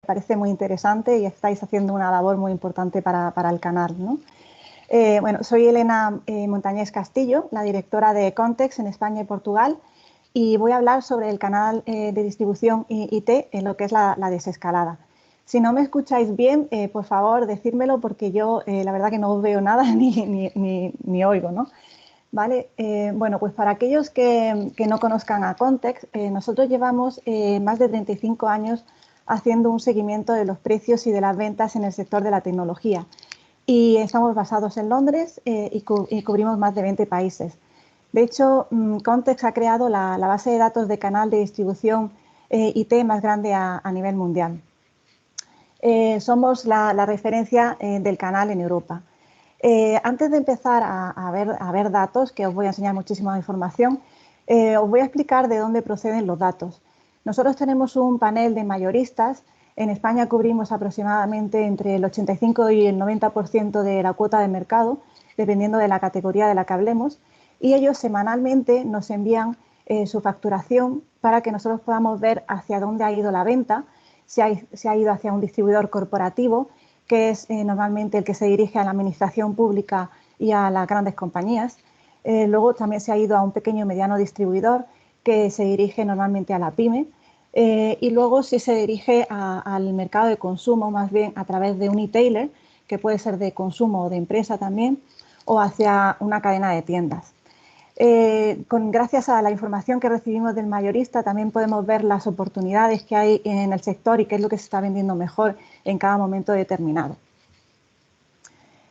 parece muy interesante y estáis haciendo una labor muy importante para el canal, ¿no? Bueno, soy Elena Montañés Castillo, la directora de Context en España y Portugal, y voy a hablar sobre el canal de distribución IT en lo que es la desescalada. Si no me escucháis bien, por favor, decírmelo porque yo la verdad que no veo nada ni oigo, ¿no? Vale, bueno, pues para aquellos que no conozcan a Context, nosotros llevamos más de 35 años haciendo un seguimiento de los precios y de las ventas en el sector de la tecnología. Y estamos basados en Londres y cubrimos más de 20 países. De hecho, Context ha creado la base de datos de canal de distribución IT más grande a nivel mundial. Somos la referencia del canal en Europa. Antes de empezar a ver datos, que os voy a enseñar muchísima información, os voy a explicar de dónde proceden los datos. Nosotros tenemos un panel de mayoristas. En España cubrimos aproximadamente entre el 85 y el 90% de la cuota de mercado, dependiendo de la categoría de la que hablemos, y ellos semanalmente nos envían su facturación para que nosotros podamos ver hacia dónde ha ido la venta, si ha ido hacia un distribuidor corporativo, que es normalmente el que se dirige a la administración pública y a las grandes compañías. Luego también se ha ido a un pequeño y mediano distribuidor que se dirige normalmente a la pyme. Y luego sí se dirige al mercado de consumo, más bien a través de un e-tailer, que puede ser de consumo o de empresa también, o hacia una cadena de tiendas. Gracias a la información que recibimos del mayorista también podemos ver las oportunidades que hay en el sector y qué es lo que se está vendiendo mejor en cada momento determinado.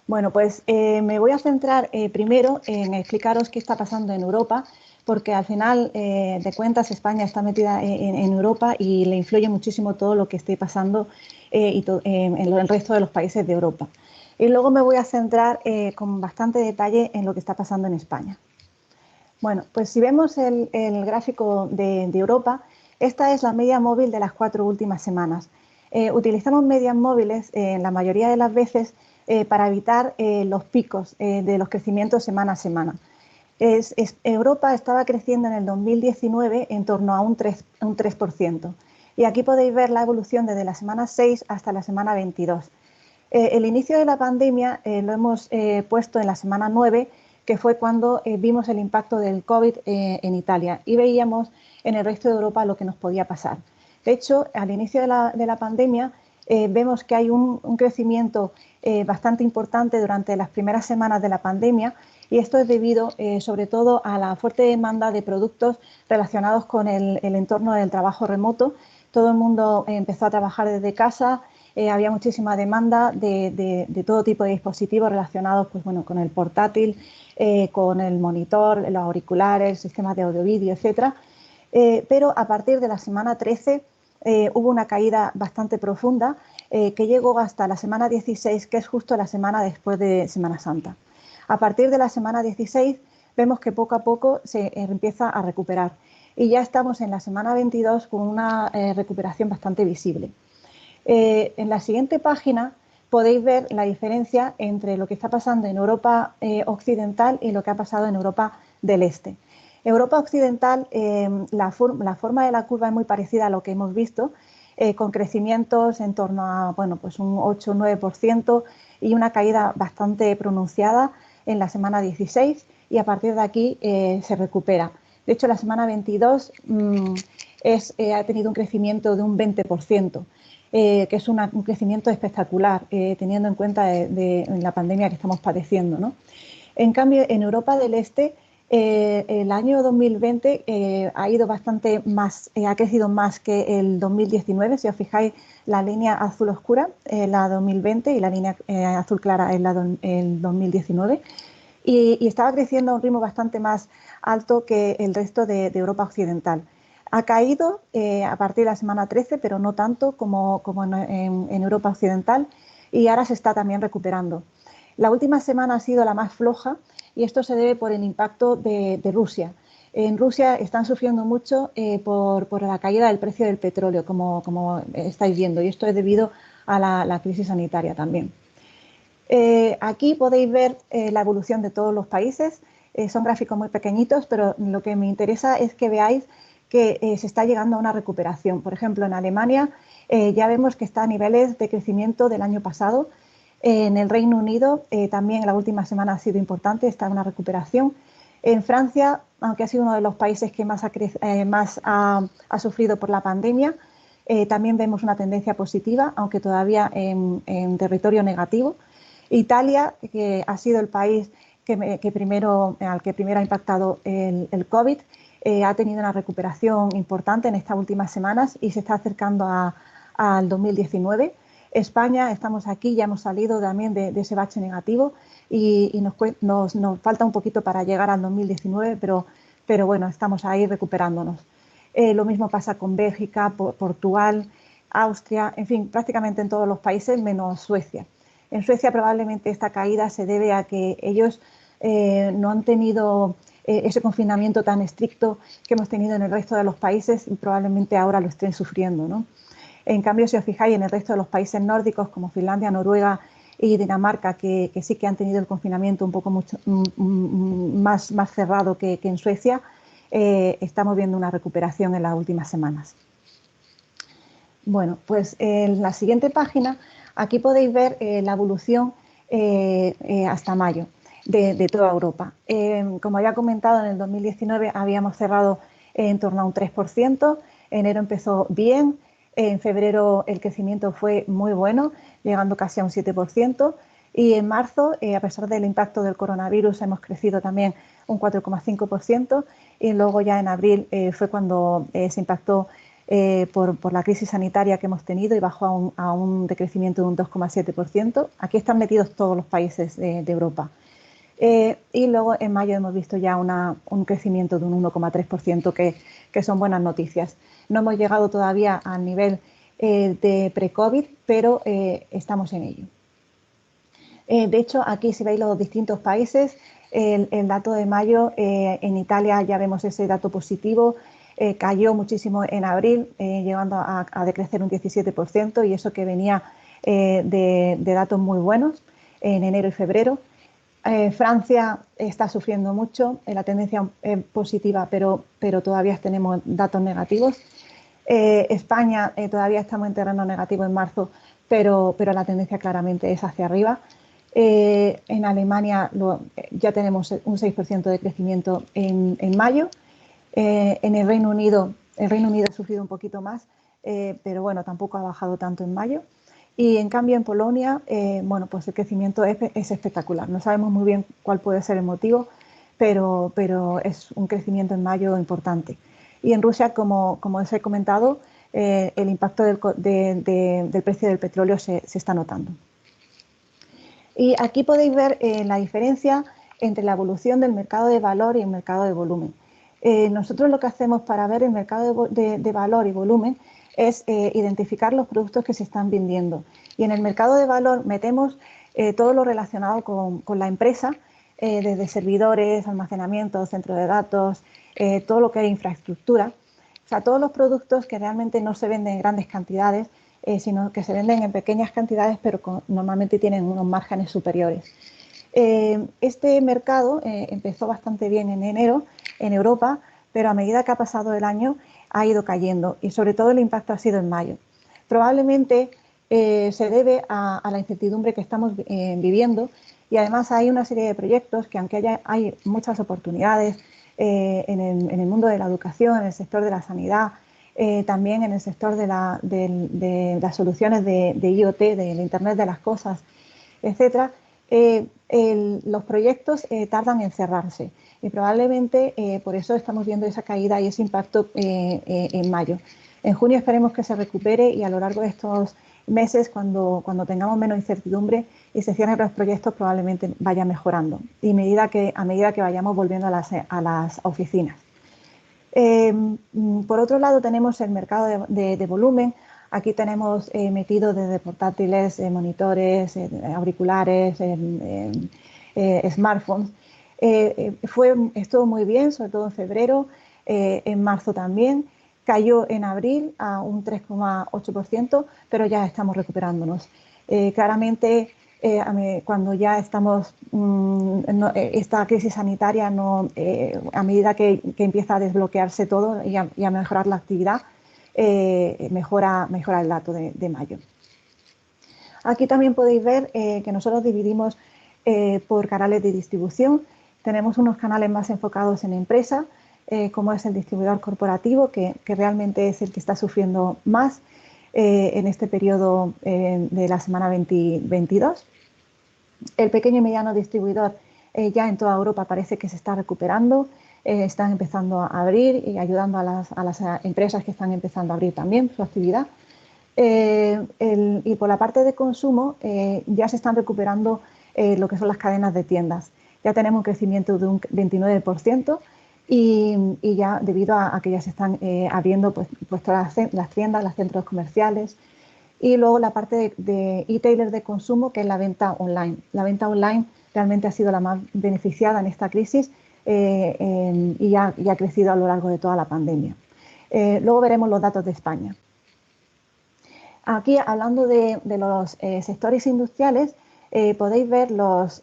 Bueno, pues me voy a centrar primero en explicaros qué está pasando en Europa, porque al final de cuentas España está metida en Europa y le influye muchísimo todo lo que esté pasando en el resto de los países de Europa. Y luego me voy a centrar con bastante detalle en lo que está pasando en España. Bueno, pues si vemos el gráfico de Europa, esta es la media móvil de las 4 últimas semanas. Utilizamos medias móviles la mayoría de las veces para evitar los picos de los crecimientos semana a semana. Europa estaba creciendo en el 2019 en torno a un 3%. Y aquí podéis ver la evolución desde la semana 6 hasta la semana 22. El inicio de la pandemia lo hemos puesto en la semana 9, que fue cuando vimos el impacto del COVID en Italia y veíamos en el resto de Europa lo que nos podía pasar. De hecho, al inicio de la pandemia vemos que hay un crecimiento bastante importante durante las primeras semanas de la pandemia, y esto es debido sobre todo a la fuerte demanda de productos relacionados con el entorno del trabajo remoto. Todo el mundo empezó a trabajar desde casa. Había muchísima demanda de todo tipo de dispositivos relacionados pues, bueno, con el portátil, con el monitor, los auriculares, sistemas de audio-vídeo, etc. Pero a partir de la semana 13 hubo una caída bastante profunda que llegó hasta la semana 16, que es justo la semana después de Semana Santa. A partir de la semana 16 vemos que poco a poco se empieza a recuperar y ya estamos en la semana 22 con una recuperación bastante visible. En la siguiente página podéis ver la diferencia entre lo que está pasando en Europa occidental y lo que ha pasado en Europa del Este. Europa occidental, la forma de la curva es muy parecida a lo que hemos visto, con crecimientos en torno a bueno, pues un 8-9% y una caída bastante pronunciada en la semana 16, y a partir de aquí se recupera. De hecho, la semana 22 ha tenido un crecimiento de un 20%. Que es un crecimiento espectacular, teniendo en cuenta la pandemia que estamos padeciendo, ¿no? En cambio, en Europa del Este, el año 2020 ha ido bastante más, ha crecido más que el 2019. Si os fijáis, la línea azul oscura es la 2020 y la línea azul clara es el 2019. Y estaba creciendo a un ritmo bastante más alto que el resto de Europa occidental. Ha caído a partir de la semana 13, pero no tanto como en Europa occidental, y ahora se está también recuperando. La última semana ha sido la más floja y esto se debe por el impacto de Rusia. En Rusia están sufriendo mucho por la caída del precio del petróleo, como estáis viendo, y esto es debido a la crisis sanitaria también. Aquí podéis ver la evolución de todos los países. Son gráficos muy pequeñitos, pero lo que me interesa es que veáis que se está llegando a una recuperación. Por ejemplo, en Alemania ya vemos que está a niveles de crecimiento del año pasado. En el Reino Unido también en la última semana ha sido importante, está en una recuperación. En Francia, aunque ha sido uno de los países que más ha sufrido por la pandemia, también vemos una tendencia positiva, aunque todavía en territorio negativo. Italia, que ha sido el país al que primero ha impactado el COVID, ha tenido una recuperación importante en estas últimas semanas y se está acercando al 2019. España, estamos aquí, ya hemos salido también de ese bache negativo y nos falta un poquito para llegar al 2019, pero bueno, estamos ahí recuperándonos. Lo mismo pasa con Bélgica, Portugal, Austria, en fin, prácticamente en todos los países menos Suecia. En Suecia probablemente esta caída se debe a que ellos no han tenido ese confinamiento tan estricto que hemos tenido en el resto de los países y probablemente ahora lo estén sufriendo, ¿no? En cambio, si os fijáis, en el resto de los países nórdicos como Finlandia, Noruega y Dinamarca, que sí que han tenido el confinamiento un poco más cerrado que en Suecia, estamos viendo una recuperación en las últimas semanas. Bueno, pues en la siguiente página, aquí podéis ver la evolución hasta mayo de toda Europa. Como ya he comentado, en el 2019 habíamos cerrado en torno a un 3%, enero empezó bien, en febrero el crecimiento fue muy bueno, llegando casi a un 7%, y en marzo, a pesar del impacto del coronavirus, hemos crecido también un 4,5%, y luego ya en abril fue cuando se impactó por la crisis sanitaria que hemos tenido y bajó a un decrecimiento de un 2,7%. Aquí están metidos todos los países de Europa. Y luego en mayo hemos visto ya un crecimiento de un 1,3%, que son buenas noticias. No hemos llegado todavía al nivel de pre-COVID, pero estamos en ello. De hecho, aquí si veis los distintos países, el dato de mayo, en Italia ya vemos ese dato positivo, cayó muchísimo en abril, llegando a decrecer un 17%, y eso que venía de datos muy buenos en enero y febrero. Francia está sufriendo mucho, la tendencia es positiva, pero todavía tenemos datos negativos. España todavía estamos en terreno negativo en marzo, pero la tendencia claramente es hacia arriba. En Alemania ya tenemos un 6% de crecimiento en mayo. En el Reino Unido ha sufrido un poquito más, pero bueno, tampoco ha bajado tanto en mayo. Y en cambio en Polonia, bueno, pues el crecimiento es espectacular. No sabemos muy bien cuál puede ser el motivo, pero es un crecimiento en mayo importante. Y en Rusia, como os he comentado, el impacto del precio del petróleo se está notando. Y aquí podéis ver la diferencia entre la evolución del mercado de valor y el mercado de volumen. Nosotros lo que hacemos para ver el mercado de valor y volumen es identificar los productos que se están vendiendo. Y en el mercado de valor metemos todo lo relacionado con la empresa, desde servidores, almacenamiento, centro de datos, todo lo que es infraestructura. O sea, todos los productos que realmente no se venden en grandes cantidades, sino que se venden en pequeñas cantidades, pero normalmente tienen unos márgenes superiores. Este mercado empezó bastante bien en enero en Europa, pero a medida que ha pasado el año ha ido cayendo y sobre todo el impacto ha sido en mayo. Probablemente se debe a la incertidumbre que estamos viviendo, y además hay una serie de proyectos que, aunque hay muchas oportunidades en el mundo de la educación, en el sector de la sanidad, también en el sector de las soluciones de IoT, del Internet de las cosas, etcétera, los proyectos tardan en cerrarse y probablemente por eso estamos viendo esa caída y ese impacto en mayo. En junio esperemos que se recupere y a lo largo de estos meses, cuando tengamos menos incertidumbre y se cierren los proyectos, probablemente vaya mejorando y a medida que vayamos volviendo a las oficinas. Por otro lado, tenemos el mercado de volumen. Aquí tenemos metido desde portátiles, monitores, auriculares, smartphones. Estuvo muy bien, sobre todo en febrero, en marzo también. Cayó en abril a un 3,8%, pero ya estamos recuperándonos. Claramente cuando ya estamos, esta crisis sanitaria, a medida que empieza a desbloquearse todo y a mejorar la actividad, mejora el dato de mayo. Aquí también podéis ver que nosotros dividimos por canales de distribución. Tenemos unos canales más enfocados en empresa, como es el distribuidor corporativo, que realmente es el que está sufriendo más en este periodo de la semana 2022. El pequeño y mediano distribuidor ya en toda Europa parece que se está recuperando, están empezando a abrir y ayudando a las empresas que están empezando a abrir también su actividad. Y por la parte de consumo ya se están recuperando lo que son las cadenas de tiendas. Ya tenemos un crecimiento de un 29% y ya debido a que ya se están abriendo pues todas las tiendas, los centros comerciales. Y luego la parte de e-tailer de consumo, que es la venta online. La venta online realmente ha sido la más beneficiada en esta crisis y ya ha crecido a lo largo de toda la pandemia. Luego veremos los datos de España. Aquí, hablando de los sectores industriales, podéis ver los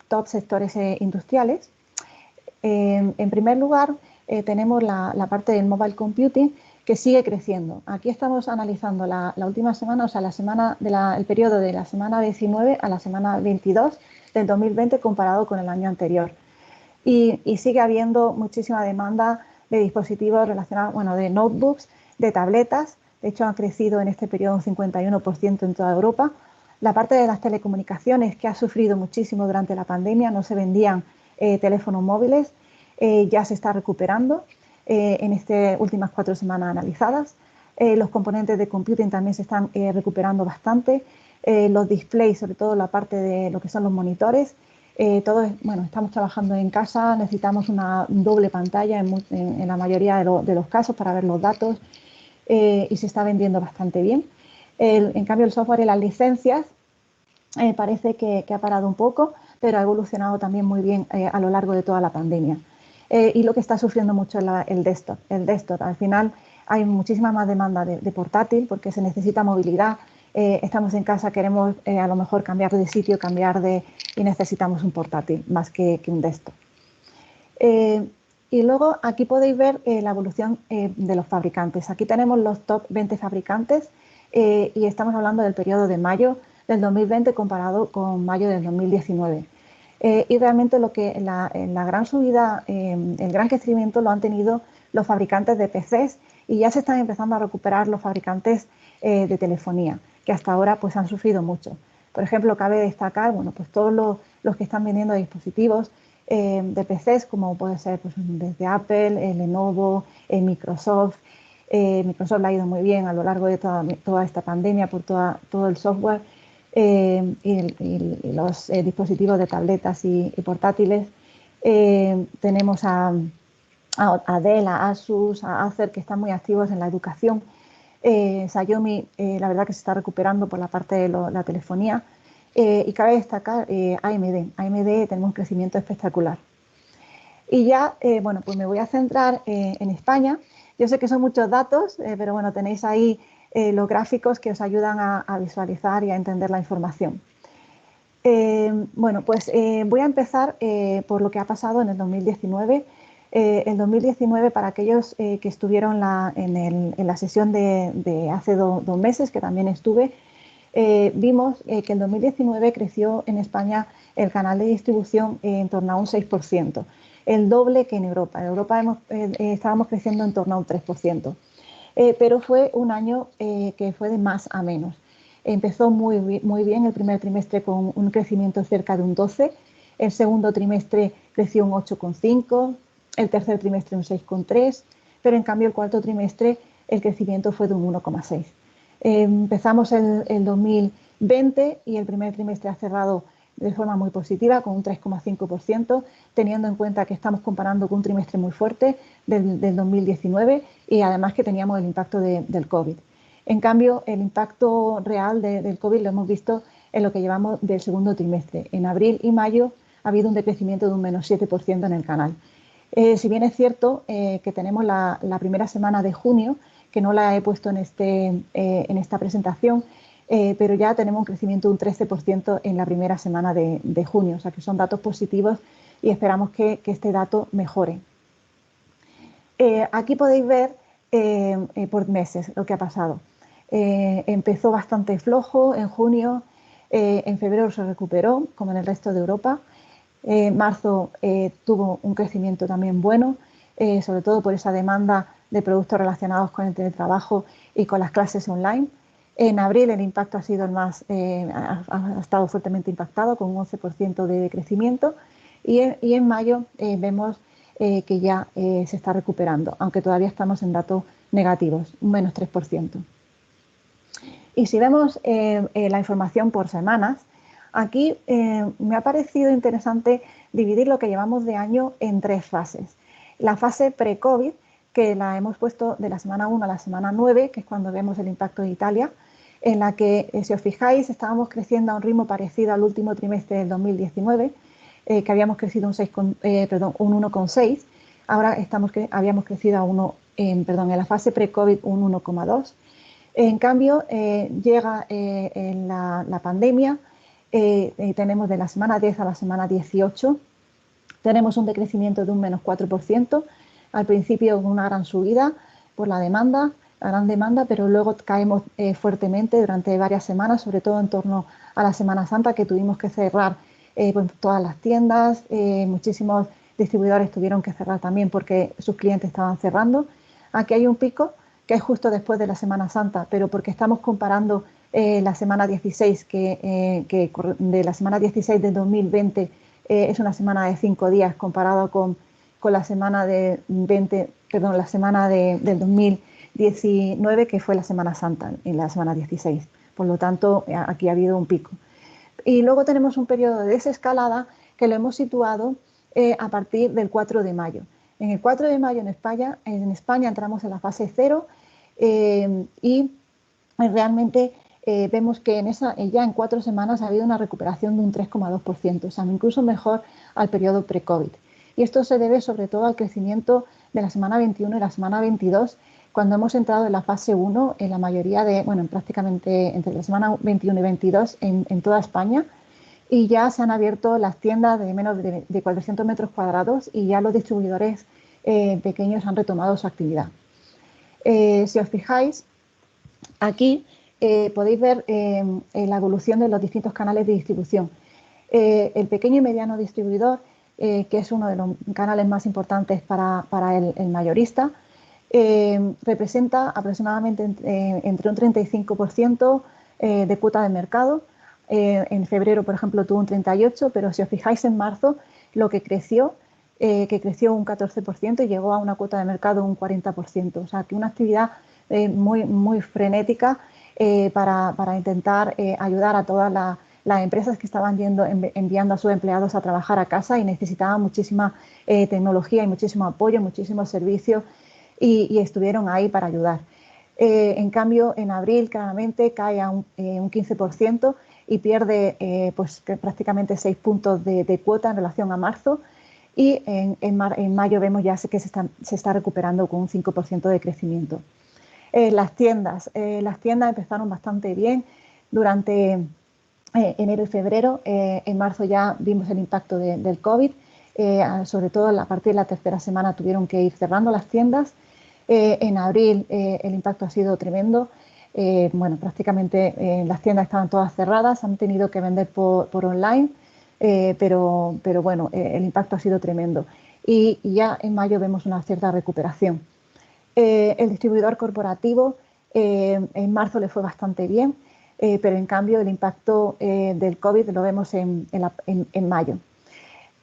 top sectores industriales. En primer lugar, tenemos la parte del mobile computing, que sigue creciendo. Aquí estamos analizando la última semana, o sea, el periodo de la semana 19 a la semana 22 del 2020 comparado con el año anterior. Y sigue habiendo muchísima demanda de dispositivos relacionados, bueno, de notebooks, de tabletas. De hecho, ha crecido en este periodo un 51% en toda Europa. La parte de las telecomunicaciones, que ha sufrido muchísimo durante la pandemia, no se vendían teléfonos móviles, ya se está recuperando en estas últimas 4 semanas analizadas. Los componentes de computing también se están recuperando bastante. Los displays, sobre todo la parte de lo que son los monitores. Estamos trabajando en casa, necesitamos una doble pantalla en la mayoría de los casos para ver los datos y se está vendiendo bastante bien. En cambio, el software y las licencias parece que ha parado un poco, pero ha evolucionado también muy bien a lo largo de toda la pandemia. Y lo que está sufriendo mucho es el desktop. El desktop, al final, hay muchísima más demanda de portátil porque se necesita movilidad. Estamos en casa, queremos a lo mejor cambiar de sitio, y necesitamos un portátil más que un desktop. Y luego aquí podéis ver la evolución de los fabricantes. Aquí tenemos los top 20 fabricantes y estamos hablando del periodo de mayo del 2020 comparado con mayo del 2019. Y realmente la gran subida, el gran crecimiento lo han tenido los fabricantes de PCs y ya se están empezando a recuperar los fabricantes de telefonía, que hasta ahora pues han sufrido mucho. Por ejemplo, cabe destacar, bueno, pues todos los que están vendiendo dispositivos de PCs, como puede ser pues, desde Apple, Lenovo, Microsoft. Microsoft le ha ido muy bien a lo largo de toda esta pandemia por todo el software y los dispositivos de tabletas y portátiles. Tenemos a Dell, a Asus, a Acer, que están muy activos en la educación. Xiaomi, la verdad que se está recuperando por la parte de la telefonía. Y cabe destacar AMD. AMD tenemos un crecimiento espectacular. Y ya, bueno, pues me voy a centrar en España. Yo sé que son muchos datos, pero bueno, tenéis ahí los gráficos que os ayudan a visualizar y a entender la información. Bueno, pues voy a empezar por lo que ha pasado en el 2019. El 2019, para aquellos que estuvieron en la sesión de hace 2 meses, que también estuve, vimos que en 2019 creció en España el canal de distribución en torno a un 6%, el doble que en Europa. En Europa estábamos creciendo en torno a un 3%, pero fue un año que fue de más a menos. Empezó muy bien el primer trimestre con un crecimiento cerca de un 12%, el segundo trimestre creció un 8,5%, el tercer trimestre un 6,3%, pero en cambio el cuarto trimestre el crecimiento fue de un 1,6%. Empezamos el 2020 y el primer trimestre ha cerrado de forma muy positiva, con un 3,5%, teniendo en cuenta que estamos comparando con un trimestre muy fuerte del 2019 y además que teníamos el impacto del COVID. En cambio, el impacto real del COVID lo hemos visto en lo que llevamos del segundo trimestre. En abril y mayo ha habido un decrecimiento de un menos 7% en el canal. Si bien es cierto que tenemos la primera semana de junio, que no la he puesto en esta presentación, pero ya tenemos un crecimiento de un 13% en la primera semana de junio, o sea que son datos positivos y esperamos que este dato mejore. Aquí podéis ver por meses lo que ha pasado. Empezó bastante flojo en junio, en febrero se recuperó, como en el resto de Europa. Marzo tuvo un crecimiento también bueno, sobre todo por esa demanda de productos relacionados con el teletrabajo y con las clases online. En abril el impacto ha sido el más, ha estado fuertemente impactado, con un 11% de crecimiento, y en mayo vemos que ya se está recuperando, aunque todavía estamos en datos negativos, un menos 3%. Y si vemos la información por semanas, aquí me ha parecido interesante dividir lo que llevamos de año en 3 fases. La fase pre-COVID, que la hemos puesto de la semana 1 a la semana 9, que es cuando vemos el impacto de Italia, en la que, si os fijáis, estábamos creciendo a un ritmo parecido al último trimestre del 2019, que habíamos crecido un 1,6, ahora habíamos crecido en la fase pre-COVID un 1,2. En cambio, llega la pandemia, tenemos de la semana 10 a la semana 18, tenemos un decrecimiento de un menos 4%, al principio una gran subida por la gran demanda, pero luego caemos fuertemente durante varias semanas, sobre todo en torno a la Semana Santa, que tuvimos que cerrar pues, todas las tiendas, muchísimos distribuidores tuvieron que cerrar también porque sus clientes estaban cerrando. Aquí hay un pico que es justo después de la Semana Santa, pero porque estamos comparando la semana 16, que de la semana 16 del 2020 es una semana de 5 días comparado con la semana del 2019, que fue la Semana Santa, en la semana 16. Por lo tanto, aquí ha habido un pico. Y luego tenemos un periodo de desescalada que lo hemos situado a partir del 4 de mayo. En el 4 de mayo en España entramos en la fase 0 y realmente vemos que ya en 4 semanas ha habido una recuperación de un 3,2%, o sea, incluso mejor al periodo pre-COVID. Y esto se debe sobre todo al crecimiento de la semana 21 y la semana 22, cuando hemos entrado en la fase 1 en la mayoría prácticamente entre la semana 21 y 22 en toda España, y ya se han abierto las tiendas de menos de 400 metros cuadrados y ya los distribuidores pequeños han retomado su actividad. Si os fijáis, aquí podéis ver la evolución de los distintos canales de distribución. El pequeño y mediano distribuidor, que es uno de los canales más importantes para el mayorista, representa aproximadamente entre un 35% de cuota de mercado. En febrero, por ejemplo, tuvo un 38%, pero si os fijáis en marzo, lo que creció un 14% y llegó a una cuota de mercado de un 40%. O sea, que una actividad muy frenética para intentar ayudar a todas las empresas que estaban enviando a sus empleados a trabajar a casa y necesitaban muchísima tecnología y muchísimo apoyo, muchísimos servicios y estuvieron ahí para ayudar. En cambio, en abril claramente cae a un 15% y pierde prácticamente 6 puntos de cuota en relación a marzo, y en mayo vemos ya que se está recuperando con un 5% de crecimiento. Las tiendas empezaron bastante bien durante enero y febrero. En marzo ya vimos el impacto del COVID, sobre todo a partir de la tercera semana tuvieron que ir cerrando las tiendas. En abril el impacto ha sido tremendo. Prácticamente las tiendas estaban todas cerradas, han tenido que vender por online, pero bueno, el impacto ha sido tremendo. Y ya en mayo vemos una cierta recuperación. El distribuidor corporativo en marzo le fue bastante bien, pero en cambio el impacto del COVID lo vemos en mayo.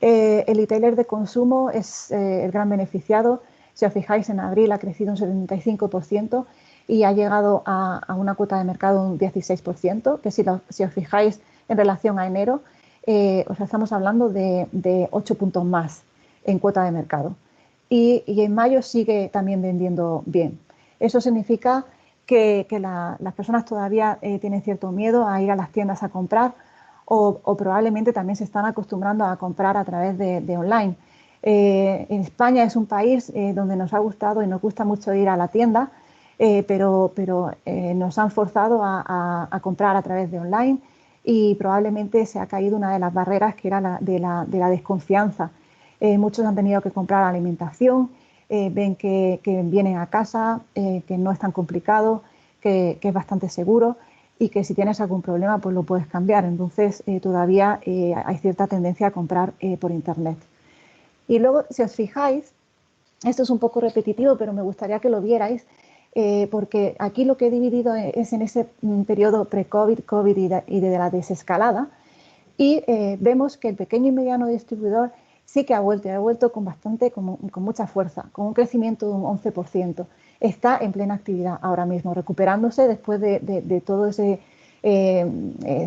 El retailer de consumo es el gran beneficiado. Si os fijáis, en abril ha crecido un 75% y ha llegado a una cuota de mercado de un 16%, que si os fijáis en relación a enero, estamos hablando de 8 puntos más en cuota de mercado. Y en mayo sigue también vendiendo bien. Eso significa que las personas todavía tienen cierto miedo a ir a las tiendas a comprar, o probablemente también se están acostumbrando a comprar a través de online. En España es un país donde nos ha gustado y nos gusta mucho ir a la tienda, pero nos han forzado a comprar a través de online y probablemente se ha caído una de las barreras que era de la desconfianza. Muchos han tenido que comprar alimentación, ven que vienen a casa, que no es tan complicado, que es bastante seguro y que si tienes algún problema pues lo puedes cambiar. Entonces todavía hay cierta tendencia a comprar por internet. Y luego, si os fijáis, esto es un poco repetitivo, pero me gustaría que lo vierais, porque aquí lo que he dividido es en ese periodo pre-COVID, COVID y de la desescalada, y vemos que el pequeño y mediano distribuidor sí que ha vuelto con mucha fuerza, con un crecimiento de un 11%. Está en plena actividad ahora mismo, recuperándose después de todo ese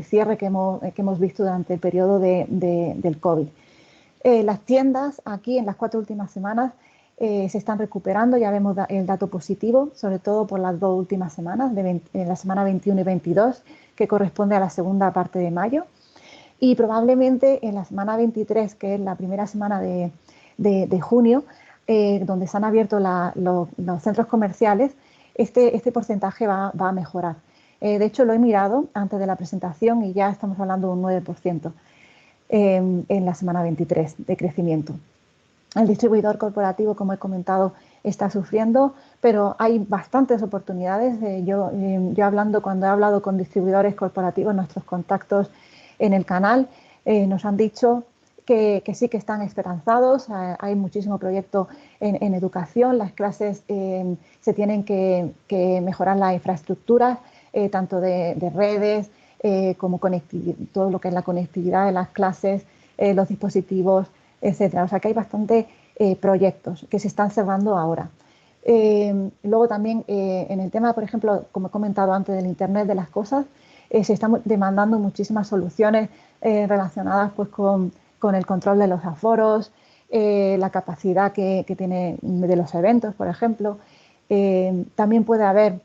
cierre que hemos visto durante el periodo del COVID. Las tiendas aquí en las 4 últimas semanas se están recuperando, ya vemos el dato positivo, sobre todo por las 2 últimas semanas, en la semana 21 y 22, que corresponde a la segunda parte de mayo. Y probablemente en la semana 23, que es la primera semana de junio, donde se han abierto los centros comerciales, este porcentaje va a mejorar. De hecho, lo he mirado antes de la presentación y ya estamos hablando de un 9% en la semana 23 de crecimiento. El distribuidor corporativo, como he comentado, está sufriendo, pero hay bastantes oportunidades. Cuando he hablado con distribuidores corporativos, nuestros contactos en el canal nos han dicho que sí que están esperanzados. Hay muchísimo proyecto en educación, las clases se tienen que mejorar la infraestructura, tanto de redes como todo lo que es la conectividad de las clases, los dispositivos, etcétera. O sea que hay bastantes proyectos que se están cerrando ahora. Luego también en el tema, por ejemplo, como he comentado antes, del Internet de las cosas, se están demandando muchísimas soluciones relacionadas pues, con el control de los aforos, la capacidad que tiene de los eventos, por ejemplo. También puede haber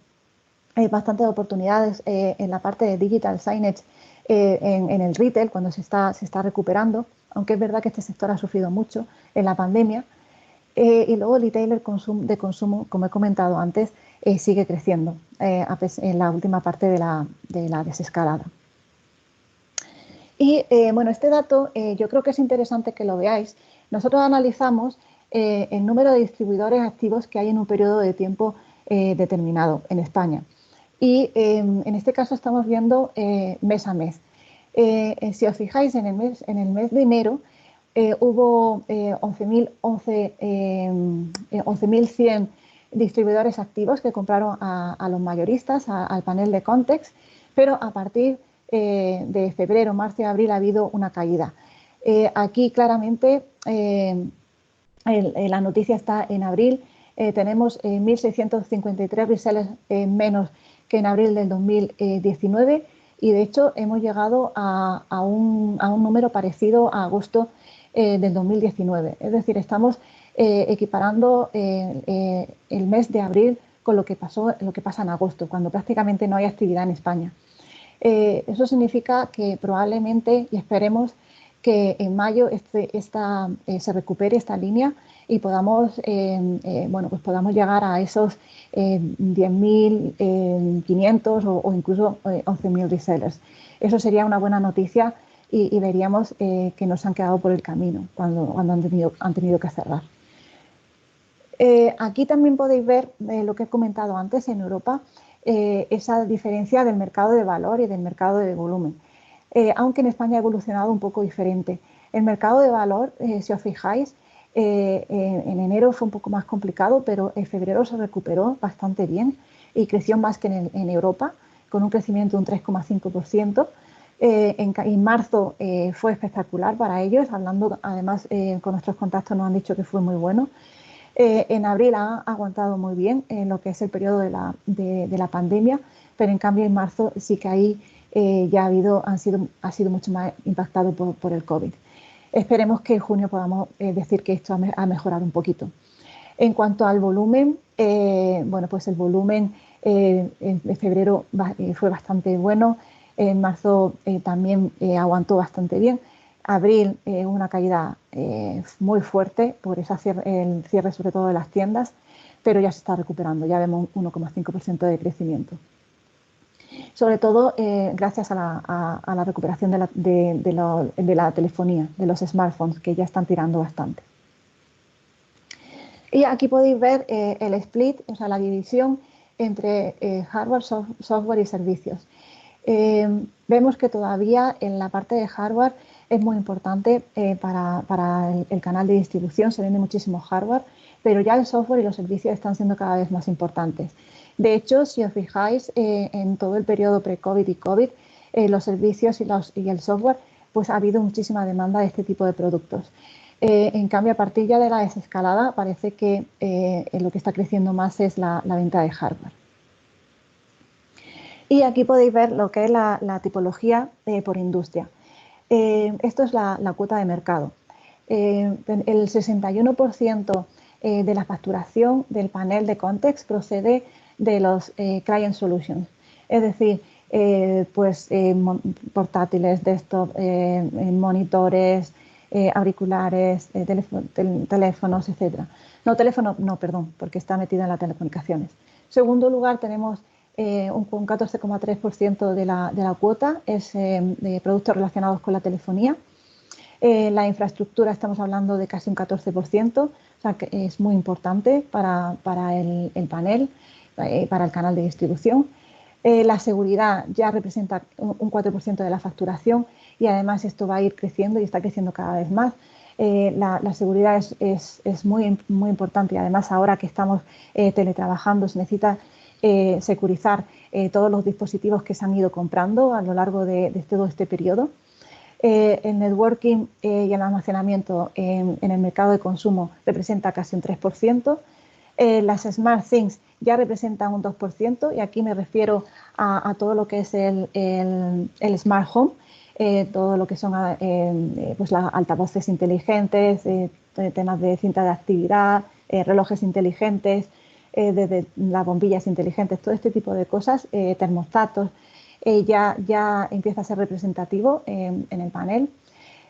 bastantes oportunidades en la parte de digital signage en el retail cuando se está recuperando, aunque es verdad que este sector ha sufrido mucho en la pandemia. Y luego el retailer de consumo, como he comentado antes, sigue creciendo en la última parte de la desescalada. Y bueno, este dato yo creo que es interesante que lo veáis. Nosotros analizamos el número de distribuidores activos que hay en un periodo de tiempo determinado en España. Y en este caso estamos viendo mes a mes. Si os fijáis, en el mes de enero hubo 11.100 distribuidores activos que compraron a los mayoristas, al panel de Context, pero a partir de febrero, marzo y abril ha habido una caída. Aquí claramente la noticia está en abril. Tenemos 1.653 resellers menos que en abril del 2019 y de hecho hemos llegado a un número parecido a agosto del 2019. Es decir, estamos equiparando el mes de abril con lo que pasa en agosto, cuando prácticamente no hay actividad en España. Eso significa que probablemente y esperemos que en mayo se recupere esta línea y podamos llegar a esos 10.500 o incluso 11.000 resellers. Eso sería una buena noticia y veríamos que nos han quedado por el camino cuando han tenido que cerrar. Aquí también podéis ver lo que he comentado antes en Europa, esa diferencia del mercado de valor y del mercado de volumen. Aunque en España ha evolucionado un poco diferente. El mercado de valor, si os fijáis, en enero fue un poco más complicado, pero en febrero se recuperó bastante bien y creció más que en Europa, con un crecimiento de un 3,5%. En marzo fue espectacular para ellos, hablando además con nuestros contactos nos han dicho que fue muy bueno. En abril ha aguantado muy bien en lo que es el periodo de la pandemia, pero en cambio en marzo sí que ahí ha sido mucho más impactado por el COVID. Esperemos que en junio podamos decir que esto ha mejorado un poquito. En cuanto al volumen, pues el volumen en febrero fue bastante bueno, en marzo también aguantó bastante bien. Abril una caída muy fuerte por el cierre sobre todo de las tiendas, pero ya se está recuperando, ya vemos un 1,5% de crecimiento. Sobre todo gracias a la recuperación de la telefonía, de los smartphones, que ya están tirando bastante. Y aquí podéis ver el split, o sea, la división entre hardware, software y servicios. Vemos que todavía en la parte de hardware es muy importante para el canal de distribución, se vende muchísimo hardware, pero ya el software y los servicios están siendo cada vez más importantes. De hecho, si os fijáis, en todo el periodo pre-COVID y COVID, los servicios y el software, pues ha habido muchísima demanda de este tipo de productos. En cambio, a partir ya de la desescalada, parece que lo que está creciendo más es la venta de hardware. Y aquí podéis ver lo que es la tipología por industria. Esto es la cuota de mercado. El 61% de la facturación del panel de Context procede de los Client Solutions, es decir, portátiles, desktop, monitores, auriculares, teléfonos, etc. No, teléfono, no, perdón, porque está metida en las telecomunicaciones. En segundo lugar, tenemos un 14,3% de la cuota es de productos relacionados con la telefonía. La infraestructura estamos hablando de casi un 14%, o sea que es muy importante para el panel, para el canal de distribución. La seguridad ya representa un 4% de la facturación y además esto va a ir creciendo y está creciendo cada vez más. La seguridad es muy, muy importante y además ahora que estamos teletrabajando se necesita securizar todos los dispositivos que se han ido comprando a lo largo de todo este periodo. El networking y el almacenamiento en el mercado de consumo representa casi un 3%. Las Smart Things ya representan un 2% y aquí me refiero a todo lo que es el Smart Home, todo lo que son pues las altavoces inteligentes, temas de cinta de actividad, relojes inteligentes, desde las bombillas inteligentes, todo este tipo de cosas, termostatos, ya empieza a ser representativo en el panel.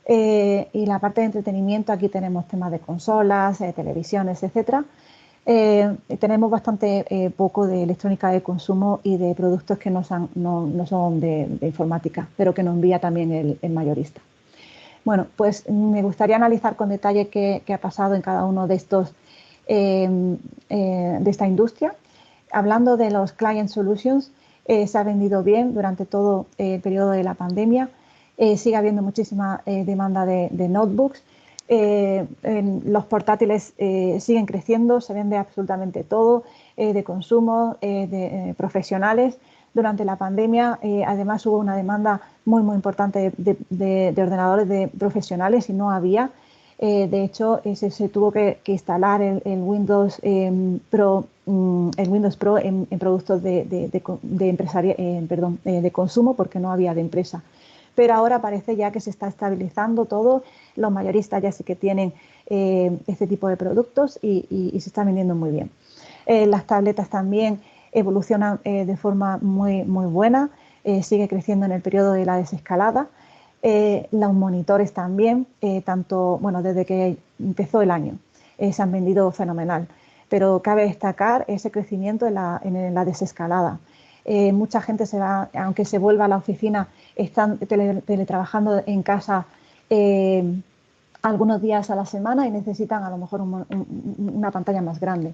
Y la parte de entretenimiento, aquí tenemos temas de consolas, televisiones, etc. Tenemos bastante poco de electrónica de consumo y de productos que no son de informática, pero que nos envía también el mayorista. Bueno, pues me gustaría analizar con detalle qué ha pasado en cada uno de estos de esta industria. Hablando de los Client Solutions, se ha vendido bien durante todo el periodo de la pandemia. Sigue habiendo muchísima demanda de notebooks. Los portátiles siguen creciendo, se vende absolutamente todo, de consumo, profesionales. Durante la pandemia, además, hubo una demanda muy, muy importante de ordenadores profesionales y no había. De hecho, se tuvo que instalar el Windows Pro, en productos de consumo porque no había de empresa. Pero ahora parece ya que se está estabilizando todo, los mayoristas ya sí que tienen este tipo de productos y se están vendiendo muy bien. Las tabletas también evolucionan de forma muy, muy buena, sigue creciendo en el periodo de la desescalada. Los monitores también, desde que empezó el año, se han vendido fenomenal, pero cabe destacar ese crecimiento en la desescalada. Mucha gente aunque se vuelva a la oficina, están teletrabajando en casa algunos días a la semana y necesitan a lo mejor una pantalla más grande.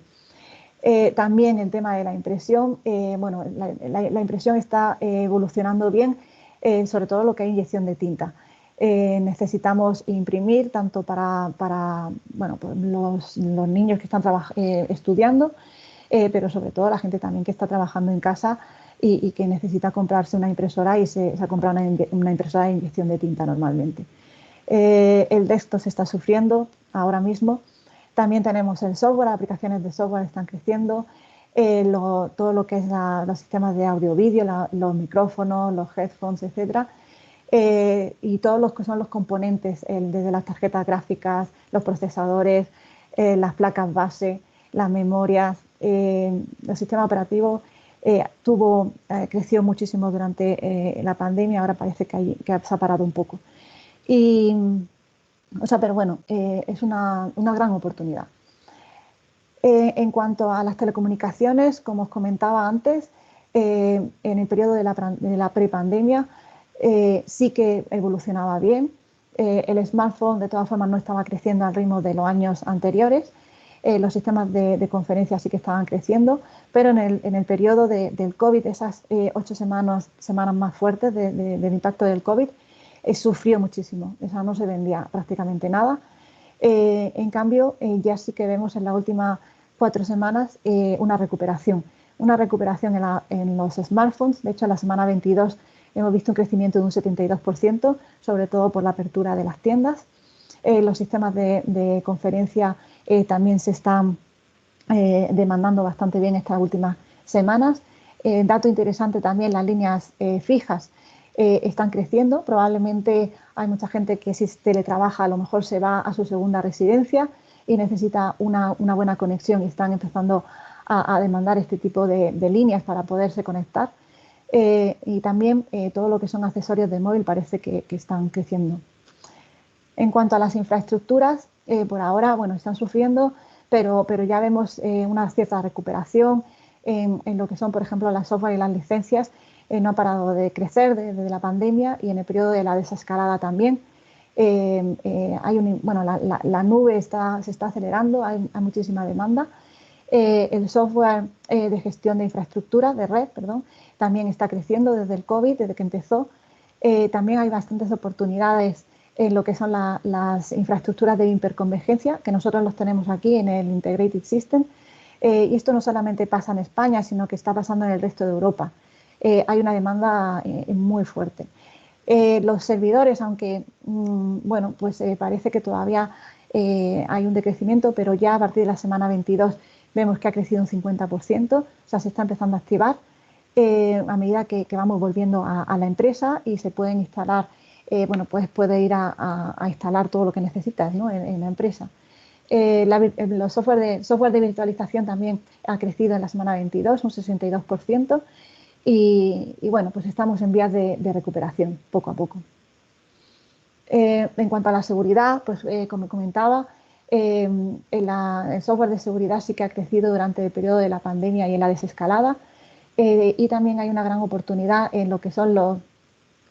También el tema de la impresión, la impresión está evolucionando bien, sobre todo lo que hay inyección de tinta. Necesitamos imprimir tanto para pues los niños que están estudiando, pero sobre todo la gente también que está trabajando en casa y que necesita comprarse una impresora y se ha comprado una impresora de inyección de tinta normalmente. El desktop se está sufriendo ahora mismo. También tenemos el software, las aplicaciones de software están creciendo, todo lo que es los sistemas de audio-vídeo, los micrófonos, los headphones, etc. Y todos los que son los componentes, desde las tarjetas gráficas, los procesadores, las placas base, las memorias, el sistema operativo creció muchísimo durante la pandemia, ahora parece que se ha parado un poco. Pero bueno, es una gran oportunidad. En cuanto a las telecomunicaciones, como os comentaba antes, en el periodo de la prepandemia sí que evolucionaba bien. El smartphone, de todas formas, no estaba creciendo al ritmo de los años anteriores. Los sistemas de conferencia sí que estaban creciendo, pero en el periodo del COVID, esas 8 semanas más fuertes del impacto del COVID, sufrió muchísimo. O sea, no se vendía prácticamente nada. En cambio, ya sí que vemos en las últimas 4 semanas una recuperación en los smartphones. De hecho, en la semana 22 hemos visto un crecimiento de un 72%, sobre todo por la apertura de las tiendas. Los sistemas de conferencia también se están demandando bastante bien estas últimas semanas. Dato interesante también, las líneas fijas están creciendo. Probablemente hay mucha gente que si teletrabaja a lo mejor se va a su segunda residencia y necesita una buena conexión y están empezando a demandar este tipo de líneas para poderse conectar. Y también todo lo que son accesorios de móvil parece que están creciendo. En cuanto a las infraestructuras, por ahora, bueno, están sufriendo, pero ya vemos una cierta recuperación en lo que son, por ejemplo, las software y las licencias. No ha parado de crecer desde la pandemia y en el periodo de la desescalada también. Bueno, la nube se está acelerando, hay muchísima demanda. El software de gestión de infraestructura, de red, perdón, también está creciendo desde el COVID, desde que empezó. También hay bastantes oportunidades en lo que son las infraestructuras de hiperconvergencia, que nosotros los tenemos aquí en el Integrated System. Y esto no solamente pasa en España, sino que está pasando en el resto de Europa. Hay una demanda muy fuerte. Los servidores, aunque bueno, pues parece que todavía hay un decrecimiento, pero ya a partir de la semana 22 vemos que ha crecido un 50%, o sea, se está empezando a activar a medida que vamos volviendo a la empresa y se pueden instalar, bueno, pues puede ir a instalar todo lo que necesitas, ¿no? en la empresa. Los software de virtualización también ha crecido en la semana 22, un 62%, y bueno, pues estamos en vías de recuperación poco a poco. En cuanto a la seguridad, pues como comentaba, el software de seguridad sí que ha crecido durante el periodo de la pandemia y en la desescalada, y también hay una gran oportunidad en lo que son los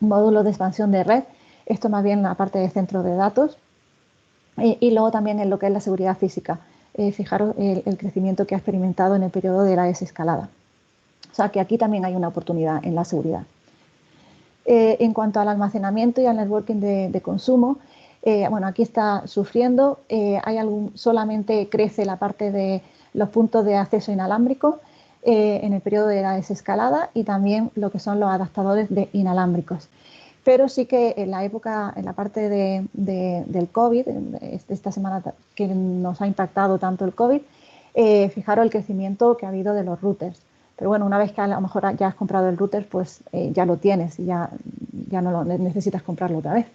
módulos de expansión de red, esto más bien en la parte de centro de datos, y luego también en lo que es la seguridad física. Fijaros el crecimiento que ha experimentado en el periodo de la desescalada. O sea que aquí también hay una oportunidad en la seguridad. En cuanto al almacenamiento y al networking de consumo, bueno, aquí está sufriendo. Solamente crece la parte de los puntos de acceso inalámbricos en el periodo de la desescalada y también lo que son los adaptadores de inalámbricos. Pero sí que en la parte del COVID, esta semana que nos ha impactado tanto el COVID, fijaros el crecimiento que ha habido de los routers. Pero bueno, una vez que a lo mejor ya has comprado el router, pues ya lo tienes y ya no necesitas comprarlo otra vez.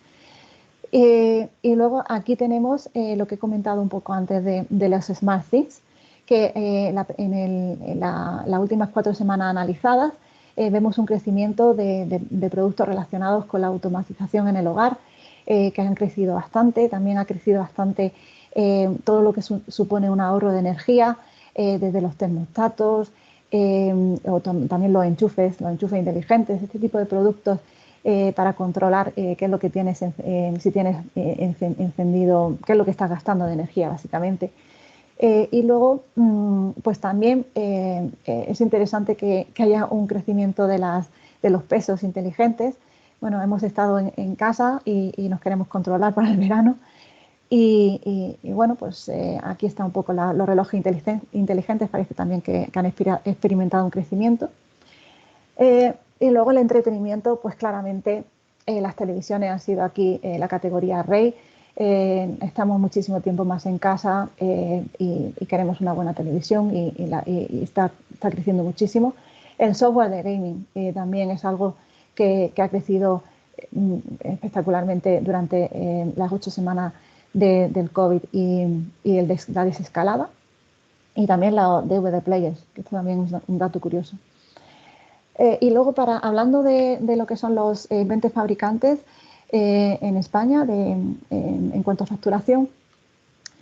Y luego aquí tenemos lo que he comentado un poco antes de los Smart Things, que en las últimas 4 semanas analizadas vemos un crecimiento de productos relacionados con la automatización en el hogar, que han crecido bastante. También ha crecido bastante todo lo que supone un ahorro de energía, desde los termostatos, también los enchufes inteligentes, este tipo de productos para controlar qué es lo que tienes, si tienes encendido, qué es lo que estás gastando de energía, básicamente. Y luego, pues también es interesante que haya un crecimiento de los pesos inteligentes. Bueno, hemos estado en casa y nos queremos controlar para el verano. Y bueno, pues aquí está un poco los relojes inteligentes, parece también que han experimentado un crecimiento. Y luego el entretenimiento, pues claramente las televisiones han sido aquí la categoría rey. Estamos muchísimo tiempo más en casa y queremos una buena televisión y está creciendo muchísimo. El software de gaming también es algo que ha crecido espectacularmente durante las 8 semanas del COVID y la desescalada, y también la DVD players, que esto también es un dato curioso. Y luego, hablando de lo que son los 20 fabricantes en España en cuanto a facturación,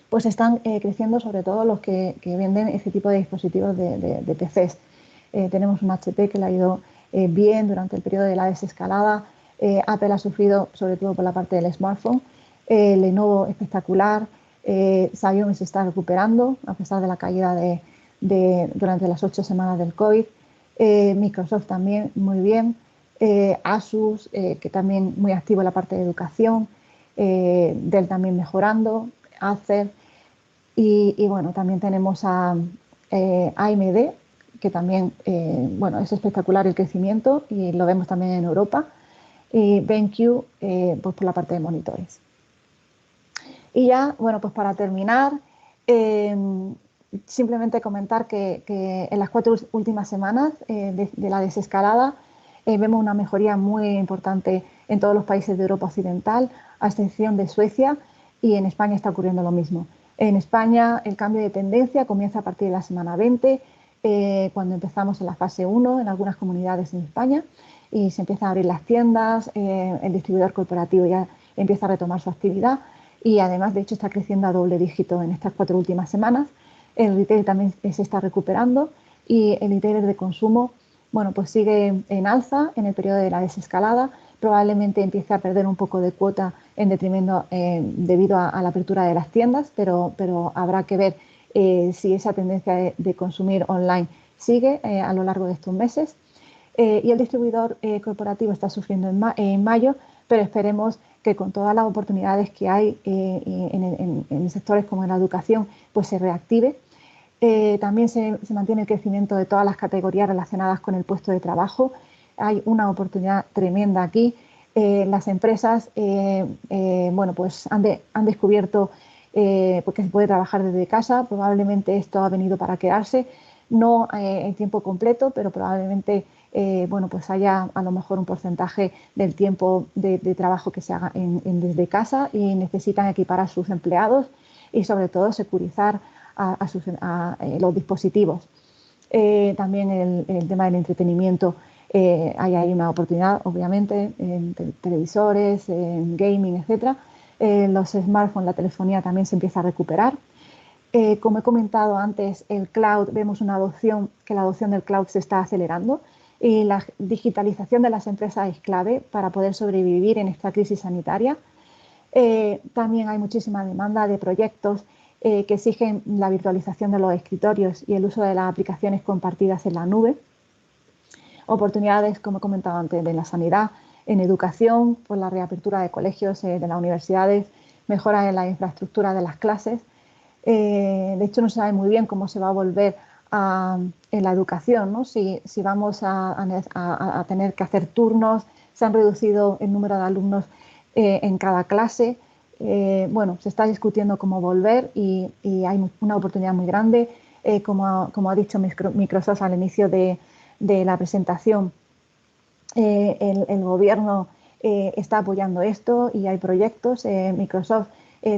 pues están creciendo sobre todo los que venden ese tipo de dispositivos de PCs. Tenemos un HP que le ha ido bien durante el periodo de la desescalada. Apple ha sufrido sobre todo por la parte del smartphone. Lenovo espectacular. Xiaomi se está recuperando a pesar de la caída durante las 8 semanas del COVID. Microsoft también muy bien. Asus, que también muy activo en la parte de educación. Dell también mejorando. Acer. Y bueno, también tenemos a AMD, que también bueno, es espectacular el crecimiento y lo vemos también en Europa. Y BenQ, pues por la parte de monitores. Y ya, bueno, pues para terminar, simplemente comentar que en las 4 últimas semanas de la desescalada vemos una mejoría muy importante en todos los países de Europa Occidental, a excepción de Suecia, y en España está ocurriendo lo mismo. En España el cambio de tendencia comienza a partir de la semana 20, cuando empezamos en la fase 1 en algunas comunidades en España y se empiezan a abrir las tiendas, el distribuidor corporativo ya empieza a retomar su actividad y además, de hecho, está creciendo a doble dígito en estas 4 últimas semanas. El retail también se está recuperando y el retailer de consumo, bueno, pues sigue en alza en el periodo de la desescalada. Probablemente empiece a perder un poco de cuota en detrimento debido a la apertura de las tiendas, pero habrá que ver si esa tendencia de consumir online sigue a lo largo de estos meses. Y el distribuidor corporativo está sufriendo en mayo, pero esperemos que con todas las oportunidades que hay en sectores como en la educación, pues se reactive. También se mantiene el crecimiento de todas las categorías relacionadas con el puesto de trabajo. Hay una oportunidad tremenda aquí. Las empresas bueno, pues han descubierto porque se puede trabajar desde casa. Probablemente esto ha venido para quedarse, no en tiempo completo, pero probablemente bueno, pues haya a lo mejor un porcentaje del tiempo de trabajo que se haga desde casa y necesitan equipar a sus empleados y sobre todo securizar los dispositivos. También el tema del entretenimiento, hay una oportunidad, obviamente, en televisores, en gaming, etc. Los smartphones, la telefonía también se empieza a recuperar. Como he comentado antes, el cloud, vemos la adopción del cloud se está acelerando y la digitalización de las empresas es clave para poder sobrevivir en esta crisis sanitaria. También hay muchísima demanda de proyectos que exigen la virtualización de los escritorios y el uso de las aplicaciones compartidas en la nube. Oportunidades, como he comentado antes, de la sanidad, en educación, por la reapertura de colegios, de las universidades, mejora en la infraestructura de las clases. De hecho, no se sabe muy bien cómo se va a volver en la educación, ¿no? Si vamos a tener que hacer turnos, se han reducido el número de alumnos en cada clase. Bueno, se está discutiendo cómo volver y hay una oportunidad muy grande. Como ha dicho Microsoft al inicio de la presentación, el gobierno está apoyando esto y hay proyectos. Microsoft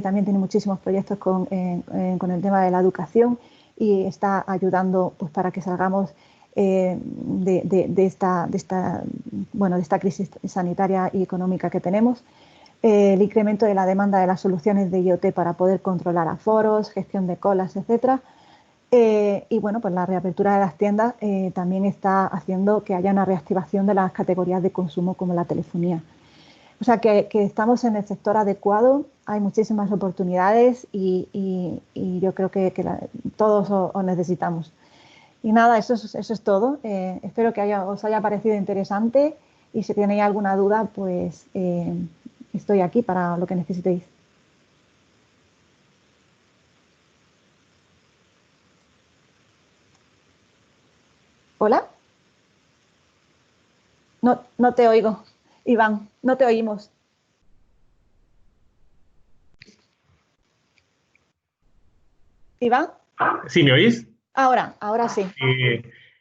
también tiene muchísimos proyectos con el tema de la educación y está ayudando pues, para que salgamos de esta crisis sanitaria y económica que tenemos. El incremento de la demanda de las soluciones de IoT para poder controlar aforos, gestión de colas, etcétera. Y bueno, pues la reapertura de las tiendas también está haciendo que haya una reactivación de las categorías de consumo como la telefonía. O sea que estamos en el sector adecuado, hay muchísimas oportunidades y yo creo que todos os necesitamos. Y nada, eso es todo. Espero que os haya parecido interesante y si tenéis alguna duda, pues estoy aquí para lo que necesitéis. ¿Hola? No te oigo, Iván, no te oímos. ¿Iván? ¿Sí, me oís? Ahora sí.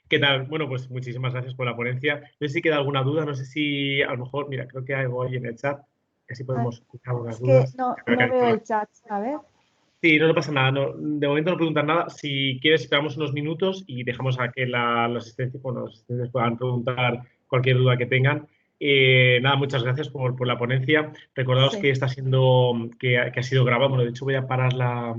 ¿Qué tal? Bueno, pues muchísimas gracias por la ponencia. No sé si queda alguna duda, no sé si a lo mejor, mira, creo que hay algo ahí en el chat, que así Ah, podemos escuchar algunas es que dudas. Creo que no hay veo alguna. el chat, a ver. Sí, no, no pasa nada, de momento no preguntan nada. Si quieres, esperamos unos minutos y dejamos a que los asistentes puedan preguntar cualquier duda que tengan. Nada, muchas gracias por la ponencia. Recordaos Sí. que está siendo, que ha sido grabado. Bueno, de hecho voy a parar la,